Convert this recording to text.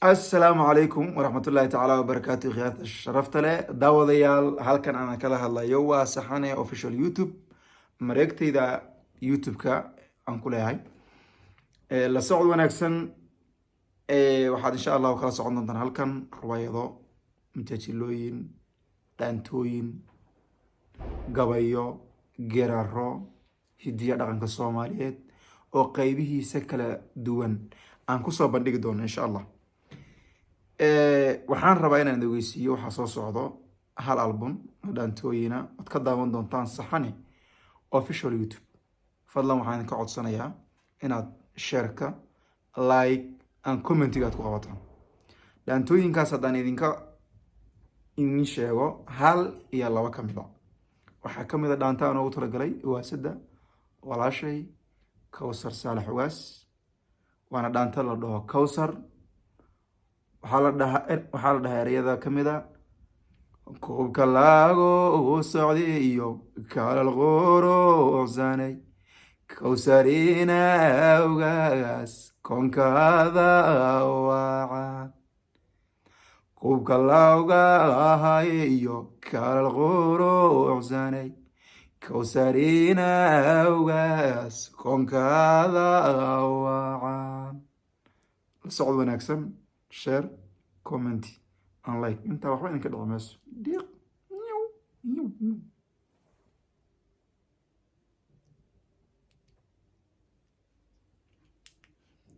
Assalaamu calaykum waraxmatullaahi tacaala wabarakaatu khiyaarta sharafta leh daawadayaal halkan aan kala hadlayo waa Saxane official YouTube mareegtayda YouTube-ka aan ku leeyahay la socod wanaagsan waxaad insha Allah kala socon doontaan halkan riwaayado mutajilooyin dhaantooyin gabayo geeraro hidiya dhaqanka Soomaaliyeed oo qaybihiisa kala duwan aan ku soo bandhigi doono insha Allah waxaan rabaa inaan ogeysiiyo waxa soo socdo hal album dhaantooyina ad ka daawan doontaan Saxane official YouTube fadlan waxaan ka codsanayaa inaad share-ka like and comment-iga aad ku qabataan dhaantooyinkaas haddaan idin sheego hal iyo laba ka mid ah waxaa ka mid ah dhaanta aan ugu talagalay waasada walaashay Kawsar Saalax Ugaas waana dhaanta la dhaho Kawsar waxaa la dhahaa ereyada ka mid ah koobka lago socday iyo kaalal qoroocsanay Kawsarina Ugaas koonkaada wacan koobka laga iyo kaalal qoroocsanay Kawsarina Ugaas koonkaada wacan la socod wanaagsan share comment and like inta waxba idinka dhaqmayso